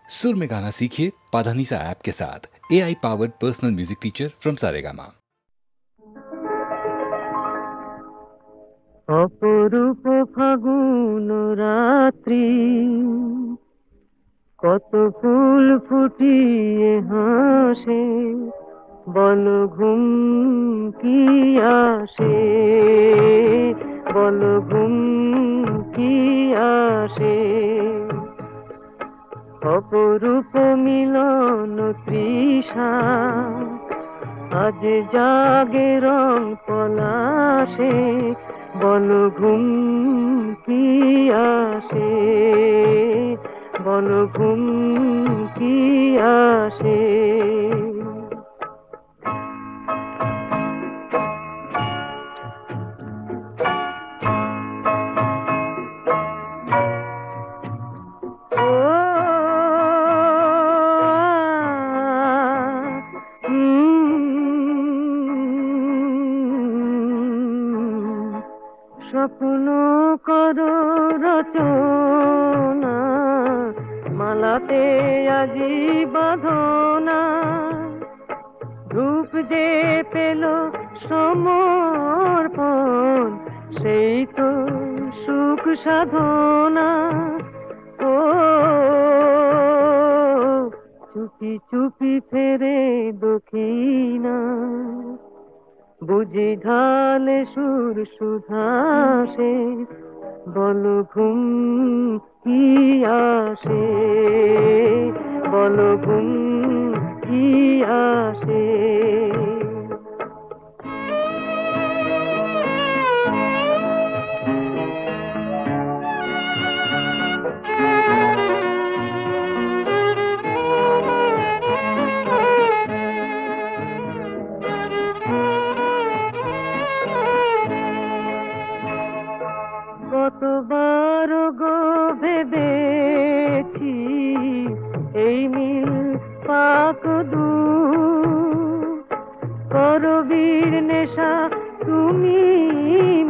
सुर में गाना सीखिए पाधानीसा ऐप के साथ। AI powered personal music teacher from Saregama. অপরূপ ফাগুন রাত্রি, কত ফুল ফুটিয়ে হাসে, বল ঘুম কি আসে, বল ঘুম কি আসে। অপরূপ মিলন তৃষা, আজ জাগে রং পলাশে, বল ঘুম কি আসে, বল ঘুম কি আসে। স্বপ্ন করো রচনা, মালাতে আজি বাঁধনা, ধূপ যে পেল সমর্পণ, সেই তো সুখ সাধনা। ও চুপি চুপি ফেরে দক্ষিণা, বুঝি ঢালে সুর সুধাসে, বল ঘুম কি আসে, বল ঘুম কি আসে। কতবার গো ভেবেছি এই মিল পাক দু, করবীর নেশা তুমি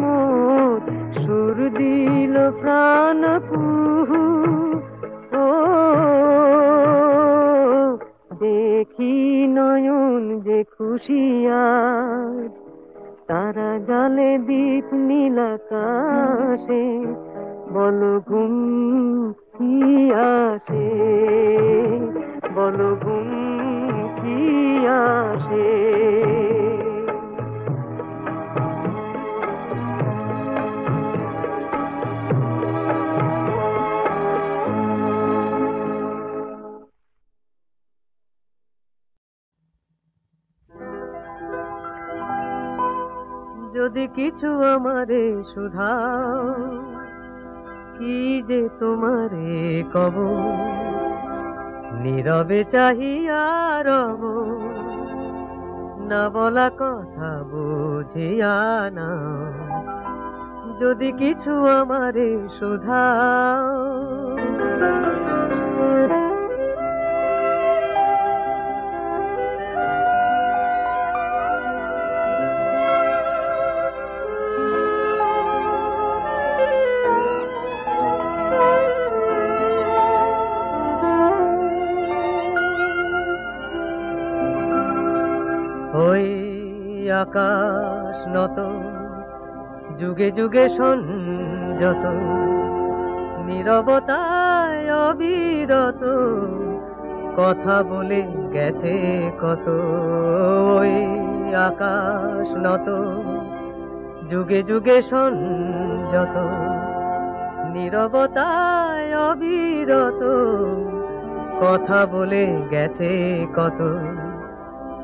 মোর, সুর দিল প্রাণ কুহু। ও দেখি নয়ন যে খুশিয়ার, তারা জালে দীপ নীল আকাশে, বল ঘুম কি আসে, বল ঘুম কি আসে। যদি কিছু আমারে শুধাও, কি যে তোমারে কব, নীরবে চাহিয়া রব, না বলা কথা বুঝিয়া না। যদি কিছু আমারে শুধাও, ওই আকাশ নত, যুগে যুগে সংযত, নীরবতায় অবিরত, কথা বলে গেছে কত। ওই আকাশ নত, যুগে যুগে সংযত, নীরবতায় অবিরত, কথা বলে গেছে কত।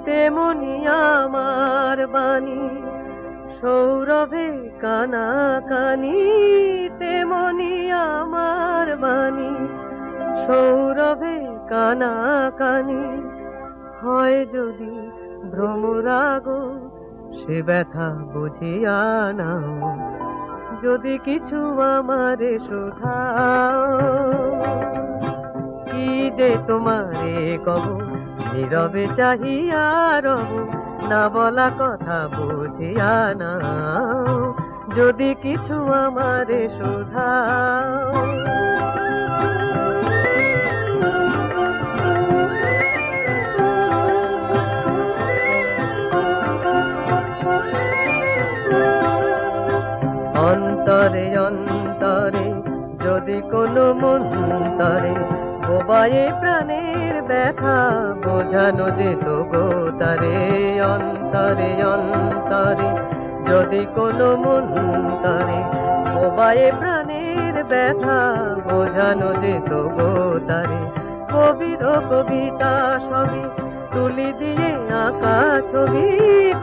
তেমনি আমার বাণী সৌরভে কানাকানি, তেমনি আমার বাণী সৌরভে কানাকানি। হয় যদি ভ্রমরাগ, সে ব্যথা বুঝিয়া নাও। যদি কিছু আমারে শোধাও, কি যে তোমারে কব, নীরবে চাহিয়া রব, না বলা কথা বুঝিয়া নাও। যদি কিছু আমারে শোধাও, বোবায়ে প্রাণের ব্যথা বোঝানো যেত গো তারে অন্তরে অন্তরে যদি কোনো মন্তরে বোবায়ে প্রাণের ব্যথা বোঝানো যেত গো তারে কবির কবিতা সবই তুলি দিয়ে আঁকা ছবি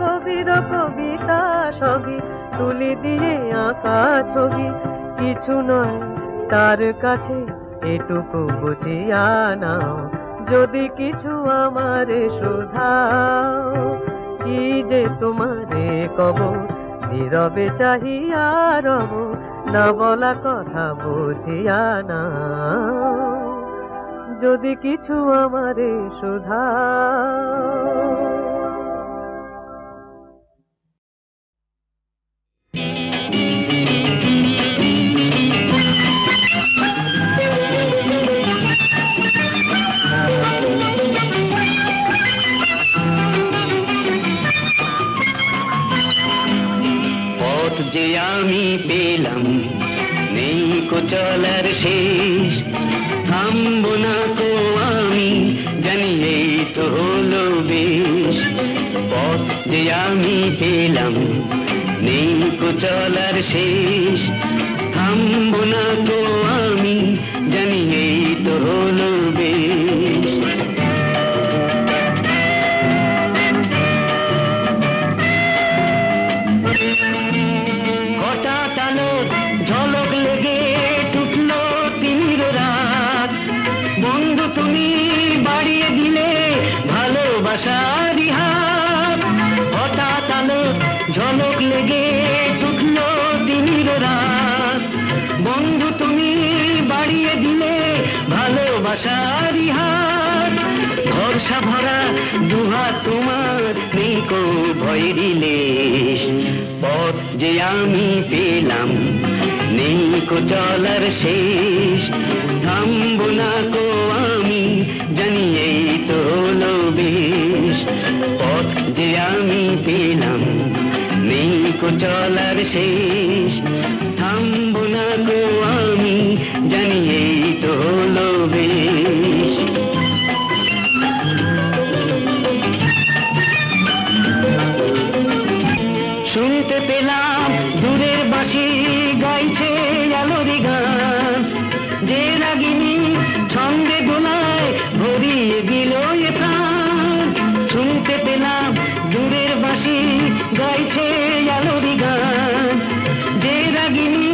কবির কবিতা সবই তুলি দিয়ে আঁকা ছবি কিছু নয় তার কাছে এটুকু বুঝিয়া নাও যদি কিছু আমারে শুধাও কি যে তোমারে কব নীরবে চাহিয়া রব না বলা কথা বুঝিয়া নাও যদি কিছু আমারে শুধাও যে আমি পেলাম নেই কো চলার শেষ থামবো না কো আমি জানি এই তো হলো বেশ পথ যে আমি পেলাম নেই কো চলার শেষ থামবো না কো আমি জানি এই তো হলো বেশ ঝলক লেগে টুটলো তিমির রাত বন্ধু তুমি বাড়িয়ে দিলে ভালোবাসার হাত হঠাৎ আলো ঝলক লেগে টুটলো তিমির রাত বন্ধু তুমি বাড়িয়ে দিলে ভালোবাসার হাত ভরসা ভরা দুহাত তোমার নেই কো ভয়েরই লেশ পথ যে আমি পেলাম নেই কো চলার শেষ থামবো না কো আমি জানি এই তো হলো বেশ পথ যে আমি পেলাম নেই কো চলার শেষ থামবো না কো আমি জানি এই তো হলো বেশ শুনতে পেলাম দূরের বাঁশি গাইছে আলোরি গান যে রাগিনী ছন্দে দোলায় ভরিয়ে দিল এ প্রাণ শুনতে পেলাম দূরের বাঁশি গাইছে আলোরি গান যে রাগিনী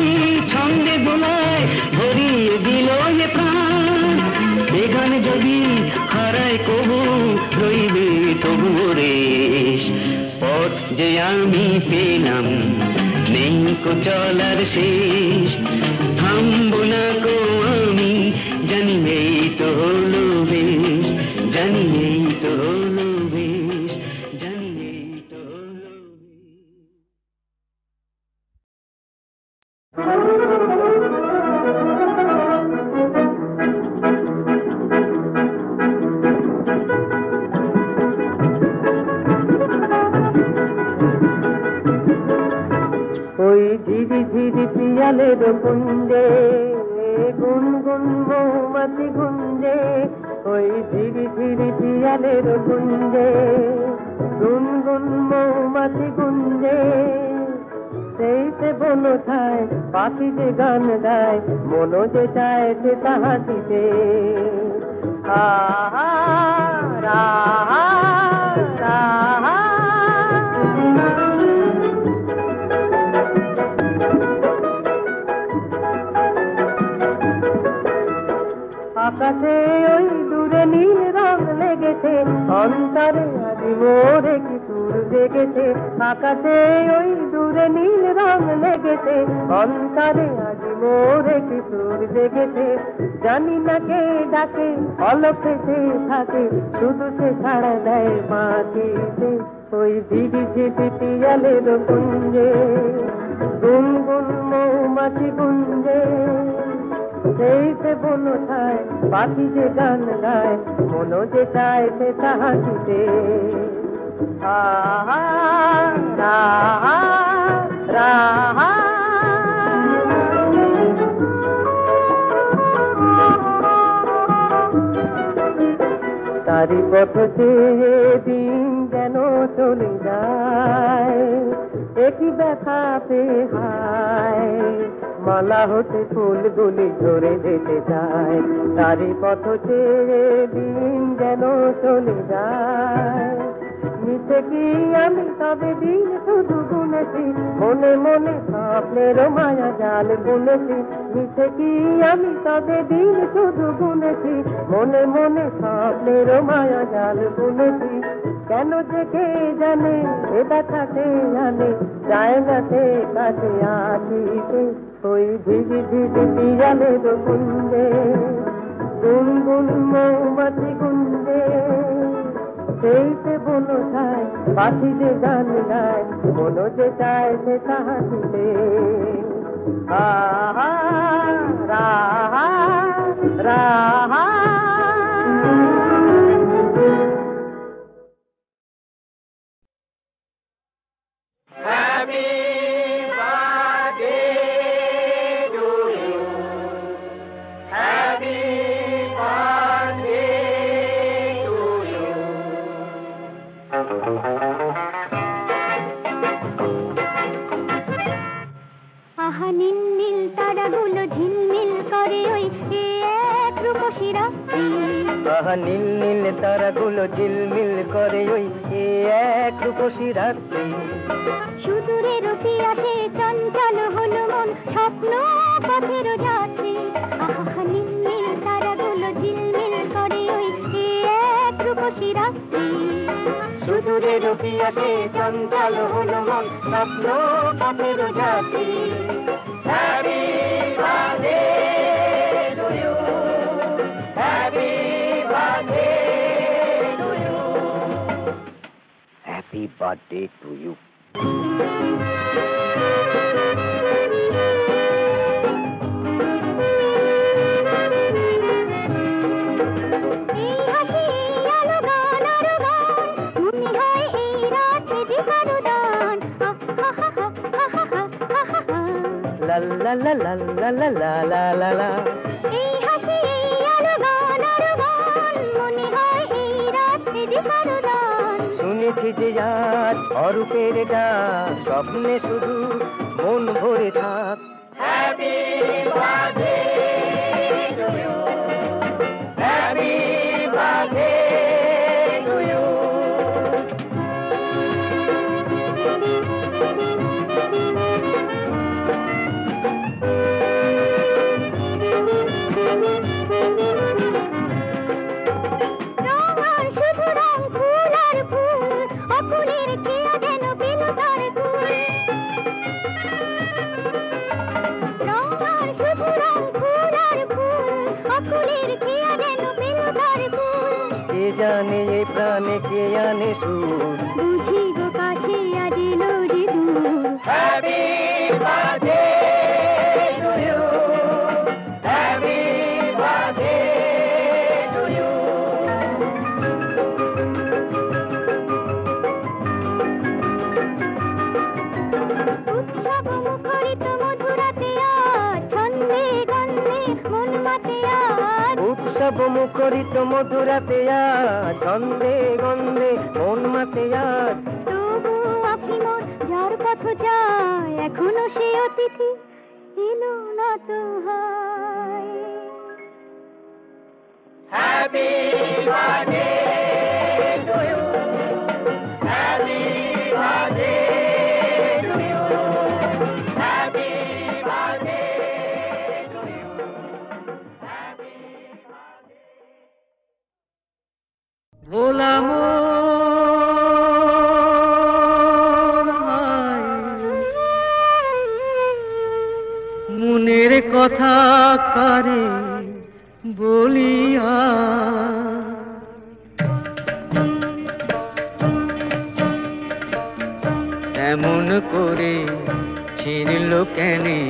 ছন্দে দোলায় ভরিয়ে দিল এ প্রাণ এ গান যদি হারায় কবু রইবে তবু রেশ পথ যে আমি পেলাম নেই কো চলার শেষ থামবো না কো আমি জানি এই তো হলো বেশ জানি এই তো হলো বেশ জানি এই তো হলো ওই ঝিরি ঝিরি পিয়ালের কুঞ্জে গুনগুন মৌমাছি গুঞ্জে ওই ঝিরি ঝিরি পিয়ালের কুঞ্জে গুনগুন মৌমাছি গুঞ্জে সেই সে বলো ছায় পাখি যে গান গায় মনো যে চায় সে তাহাটিতে আহা রাহা রাহা আকাশে ওই দূরে নীল রং লেগেছে অন্তরে আজি মোরে কি সুর জেগেছে আকাশে ওই দূরে নীল রং লেগেছে অন্তরে আজি মোরে কি সুর জেগেছে জানি না কে ডাকে অলক্ষে সে থাকে শুধু সে সাড়া দেয় মাটিতে ওই ঝিরি ঝিরি পিয়ালের কুঞ্জে গুনগুন মৌমাছি গুঞ্জে সেই সে বলো ছায় পাখি যে গান গায় মনো যে চায় সে তাহাটিতে আহা রাহা রাহা তারি পথ চেয়ে দিন যেন চলে যায়, একই দেখাতে হায় মালা হতে ফুলগুলি ঝরে যেতে চায়, তারি পথ চেয়ে দিন যেন চলে যায়। মিছে কি আমি তবে দিন শুধু গুনেছি, মনে মনে স্বপ্নের মায়া জাল বুনেছি। মিছে কি আমি তবে দিন শুধু গুনেছি, মনে মনে স্বপ্নের মায়া জাল বুনেছি। কেন যে কে জানে এ ব্যথা সে জানে, যায় না সে কাছে আসিতে। ওই ঝিঝি ঝিঝি পিয়ালের কুঞ্জে গুনগুন মৌমাছি গুঞ্জে, সেইতে বলো ছায় পাখি যে গান গায়, মনো যে চায় সে তাহাতে। আহা রাহা রাহা। আহা নীল নীল তারাগুলো ঝিলমিল করে ওই এক রূপসী রাত্রি, আহা নীল নীল তারাগুলো ঝিলমিল করে ওই এক রূপসী রাত্রি। সুদূরের পিয়াসে চঞ্চল হলো মন স্বপ্ন পথের যাত্রী। আহা নীল নীল তারাগুলো ঝিলমিল করে ওই এক রূপসী রাত্রি, সুদূরের পিয়াসে চঞ্চল হলো মন স্বপ্ন পথের যাত্রী। Happy birthday to you, happy birthday to you, happy birthday to you. La la la la la la la la la la. এই হাসি এই আলো গান আর গান, মনে হয় এই রাতে দিবারো দান। শুনেছি যে আজ অরূপের ডাক, স্বপ্নে শুধু মন ভরে থাক। Happy birthday to you, happy birthday to you. জানে এই প্রাণে কে আনে সুর, বুঝি গো কাছে আজ এলো যে দূর। Happy birthday to you, happy birthday to you. উৎসব মুখরিত মধুরাতে আজ, ছন্দে গন্ধে মন মাতে আজ। উৎসব মুখরিত মধুরাতে আজ, ছন্দে গন্ধে মন মাতে আজ। তবু আখি মোর যার পথ যায়, এখনো সে অতিথি এলো না তো হায়। Happy birthday to you, happy birthday to you, happy birthday to you, happy birthday. ভোলা মনের কথা কারে বলিয়া, এমন করে ছিনল কেনে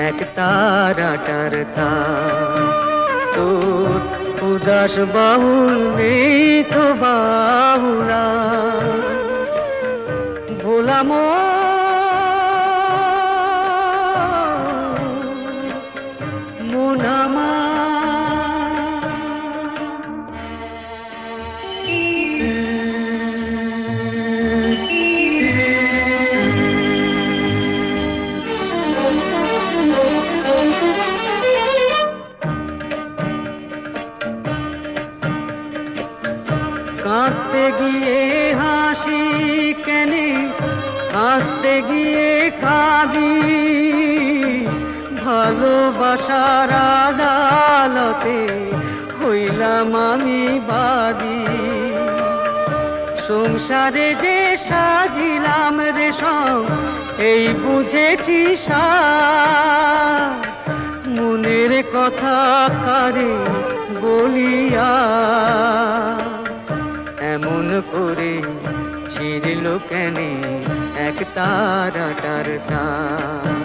এক তারাটার তার। তোর উদাস বাহুল নেই তো বাহুলা, ভোলা মন আমার। কাঁদতে গিয়ে হাসি কেনে, হাসতে গিয়ে কাঁদি, ভালোবাসার আদালতে হইলাম আমি বাদী। সংসারে যে সাজিলাম রেশম, এই বুঝেছি সার, মনের কথা কারে বলিয়া এমন করে ছিড়ল কেনে এক তারাটার তার।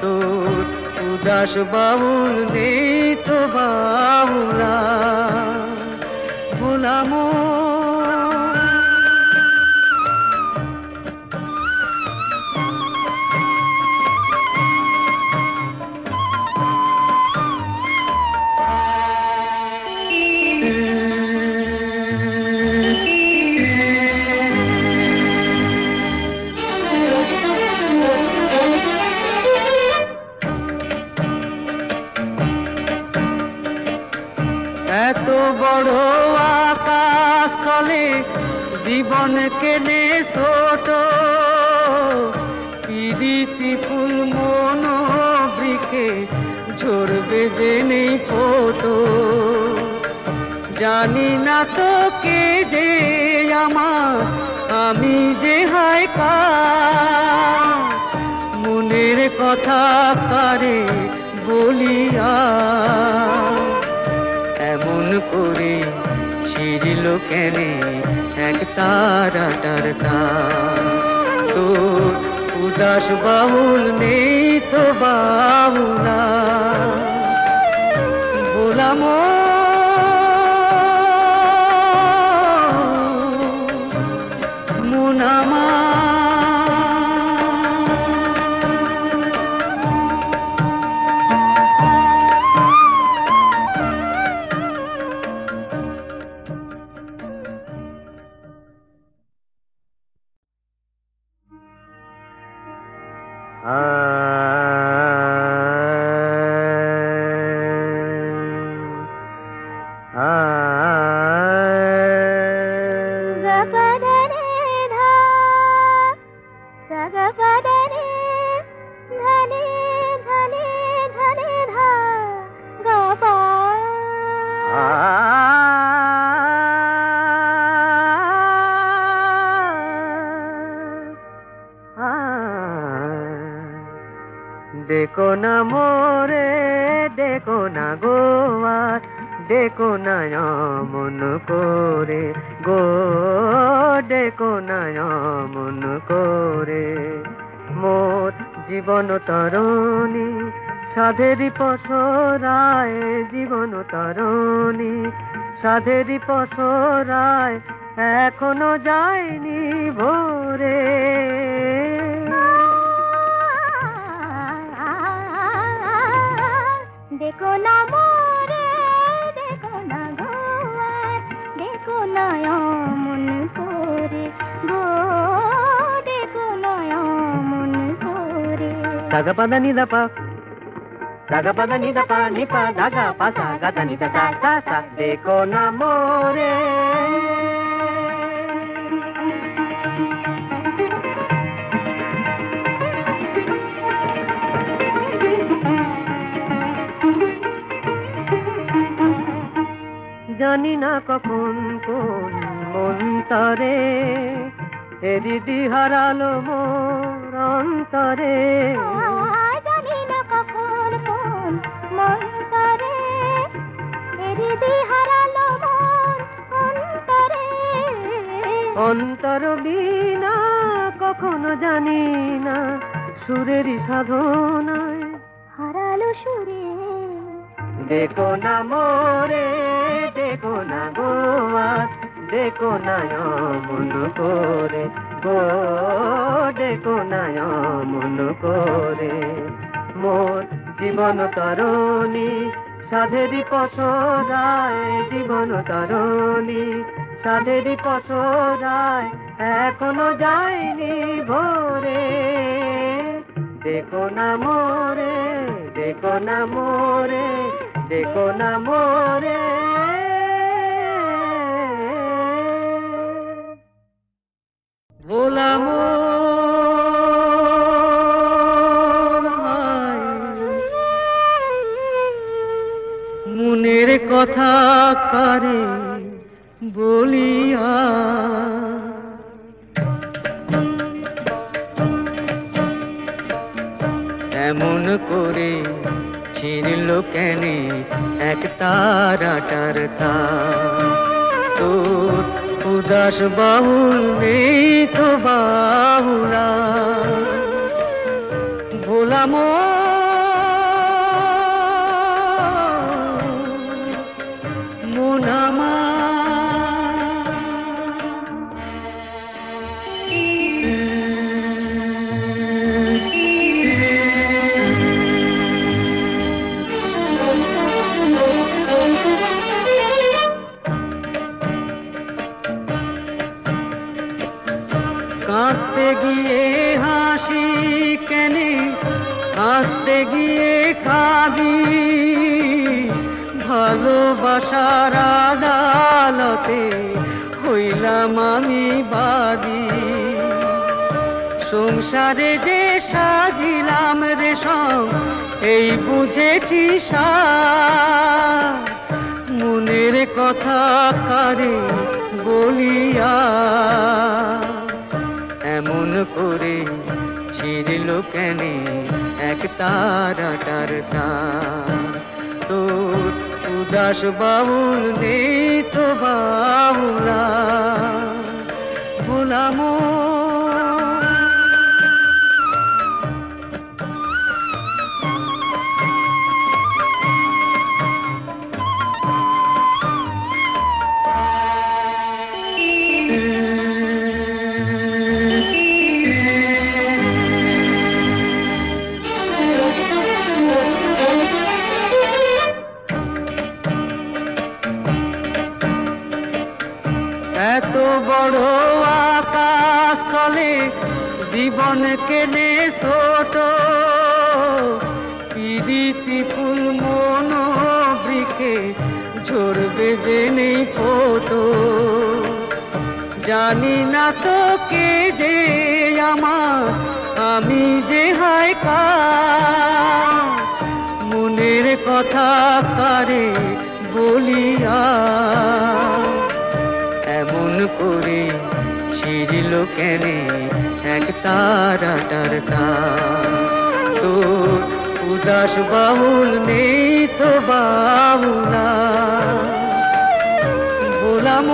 তোর উদাস বাউল নেই তো বাউলা ভোলাম। এত বড় আকাশ তলে জীবন কেনে ছোট, পিরিতি ফুল মন বৃক্ষে ঝরবে যে নেই ফোটো। জানি না তো কে যে আমার, আমি যে হায় কার, মনের কথা কারে বলিয়া এমন করে ছিড়ল কেনে এক তারাটার তার। তোর উদাস বাউল নেই তো বাউলা বলাম। মুনামা দেখো না মোরে, দেখো না গোয়ার, দেখো না মন করে গো, দেখো না মন করে। মোর জীবন তরণী সাধেরি পসরায়, জীবন তরণী সাধেরি পসরায়, এখনো যায়নি ভোরে। দেখো না মোরে, দেখো না গোয়ার, দেখো না মন করে গো, দেখো না মন করে। সাগা পাদা নিদা পা, সাগা পাদা নিদা পা, নিপা দাগা পা সা গাদা নিদা সা সা সা। দেখো না মোরে জানি না কখন কোন মন্তরে হৃদি হারালো মোর অন্তরে। জানি না কখন কোন মন্তরে হৃদি হারালো মোর অন্তরে। অন্তর বিনা কখনো জানি না সুরেরই সাধনায় হারালো সুরে। দেখো না মোরে, দেখো না গোয়ার, দেখো না মন করে গো, দেখো না মন করে। মোর জীবন তরণী সাধেরি পসরায়, জীবন তরণী সাধেরি পসরায়, এখনো যায়নি ভোরে। দেখো না মোরে, দেখো না মোরে, দেখো না মোরে। বলিয়া এমন করে ছিঁড়ল কেনে এক তারাটার তার তোর উদাস বাহুল নেই তো বাহুলা ভোলাম মোনামা কাঁদতে গিয়ে হাসি কেনে হাসতে গিয়ে কাঁদি ভালোবাসার আদালতে হইলাম আমি বাদী সংসারে যে সাজিলাম রেশম এই বুঝেছি মনের কথা কারে বলিয়া এমন করে ছিঁড়ল কেনে এক তারাটার তার তোর উদাস বাউল নেই তো বাউলা ভোলাম এত বড় আকাশ তলে জীবন কেনে ছোট পিরিতি ফুল মন বৃক্ষে ঝরবে যে নেই ফোটো জানি না তো কে যে আমার আমি যে হায় কার মনের কথা কারে বলিয়া এমন করে ছিঁড়ল কেনে এক তারাটার তার তোর উদাস বাউল নেই তো বাউলা বলাম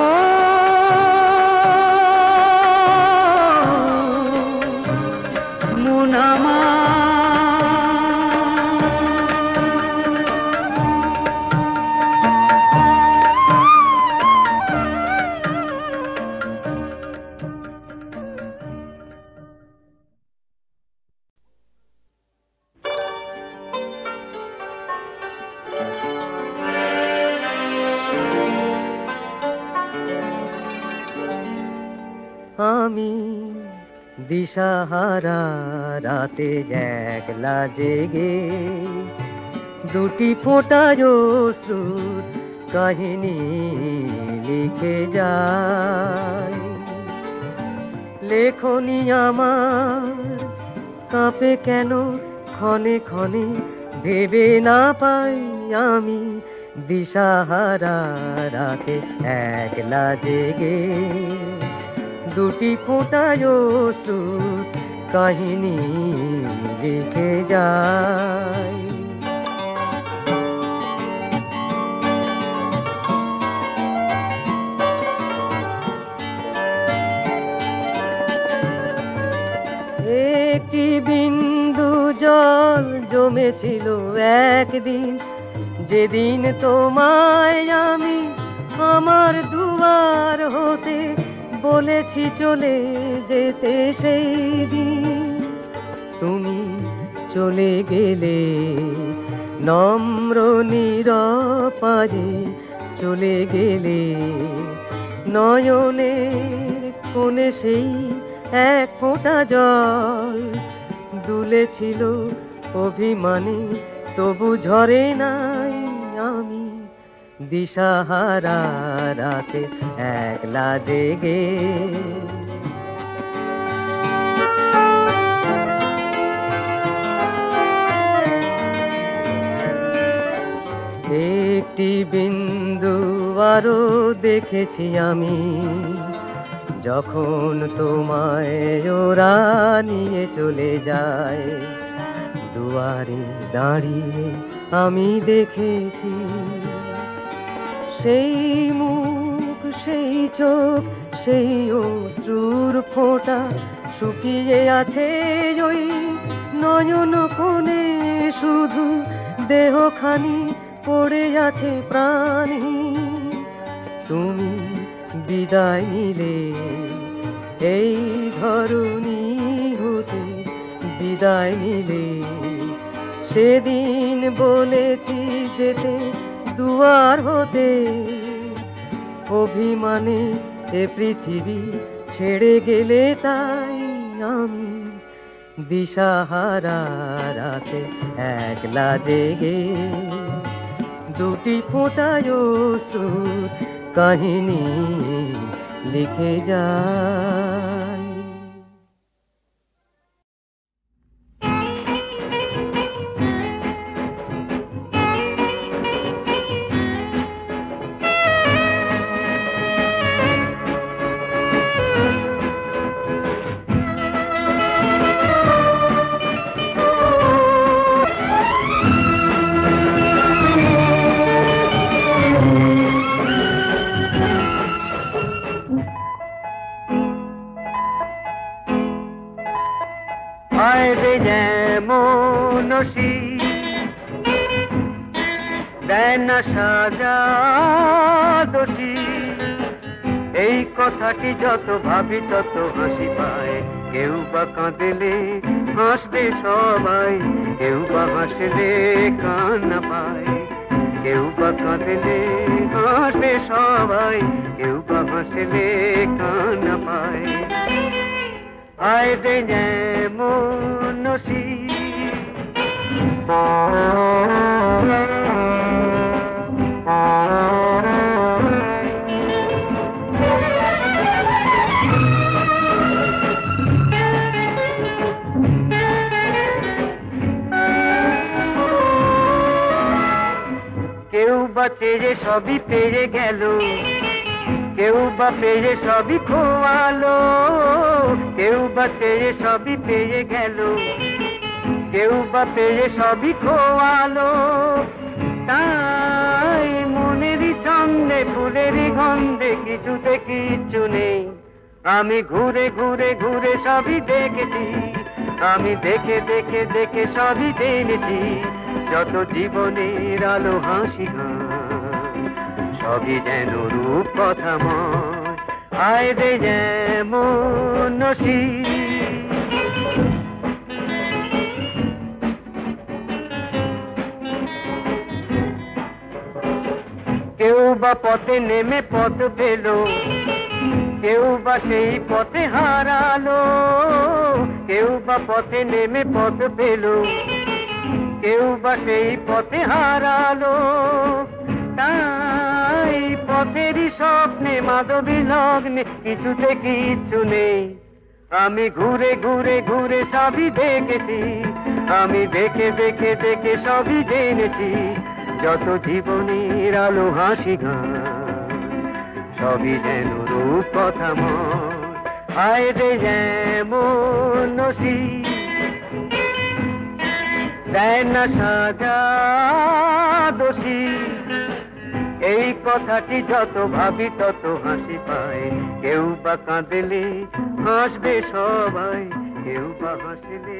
মোনামা আমি দিশাহারা রাতে একলা জেগে দুটি ফোঁটা অশ্রুর কাহিনী লিখে যাই লেখনি আমার কাঁপে কেন ক্ষণে ক্ষণে ভেবে না পাই আমি দিশাহারা রাতে একলা জেগে দুটি ফোঁটা অশ্রুর কাহিনী লিখে যাই একটি বিন্দু জল জমেছিল একদিন যেদিন তোমায় আমি আমার দুয়ার হতে বলেছি চলে যেতে সেই দিন তুমি চলে গেলে নম্র নিরপারে চলে গেলে নয়নের কোণে সেই এক ফোঁটা জল দুলেছিল অভিমানে তবু ঝরে নাই আমি দিশাহারা রাতে একলা জেগে একটি বিন্দু দুবারও দেখেছি আমি, যখন তোমায় ওরা নিয়ে চলে যায়, দুয়ারে দাঁড়িয়ে আমি দেখেছি সেই মুখ, সেই চোখ, সেই অশ্রুর ফোঁটা শুকিয়ে আছে ওই নয়ন কোণে, শুধু দেহখানি পড়ে আছে প্রাণহীন। তুমি বিদায় নিলে এই ধরণী হতে, বিদায় নিলে সেদিন বলেছি যেতে দুয়ার হতে, অভিমানে এ পৃথিবী ছেড়ে গেলে তাই আমি দিশাহারা রাতে একলা জেগে দুটি ফোঁটায় অশ্রুর কাহিনী লিখে যাই। আরে যেমন দেয় না সাজা দোষী, এই কথাটি যত ভাবি তত হাসি পায়। কেউ বা কাঁদলে হাসবে সবাই, কেউ বা হাসলে কান্না পায়। কেউ বা কাঁদলে হাসবে সবাই, কেউ বা হাসলে কান্না পায়। আয় রে যেমন কেউ বা চেয়ে সবই পেয়ে গেল, কেউ বা পেয়ে সবই খোয়ালো। কেউ বা চেয়ে সবই পেয়ে গেল, কেউ বা পেয়ে সবই খোয়ালো। তাই মনেরই ছন্দে ফুলেরই গন্ধে কিছুতে কিচ্ছু নেই। আমি ঘুরে ঘুরে ঘুরে সবই দেখেছি, আমি দেখে দেখে দেখে সবই জেনেছি। যত জীবনের আলো হাসি গান সবই যেন রূপ কথাময়। আয় রে যেমন কেউ বা পথে নেমে পথ পেল, কেউ বা সেই পথে হারালো। কেউ বা পথে নেমে পথ পেল, কেউ বা সেই পথে হারালো। তাই পথেরই স্বপ্নে মাধবী লগ্নে কিছুতে কিচ্ছু নেই। আমি ঘুরে ঘুরে ঘুরে সবই দেখেছি, আমি দেখে দেখে দেখে সবই জেনেছি। যত জীবনের আলো হাসি গান সবই যেন রূপ কথাময়। আয় রে যেমন দেয় না সাজা দোষী, এই কথাটি যত ভাবি তত হাসি পায়। কেউ বা কাঁদলে হাসবে সবাই, কেউ বা হাসলে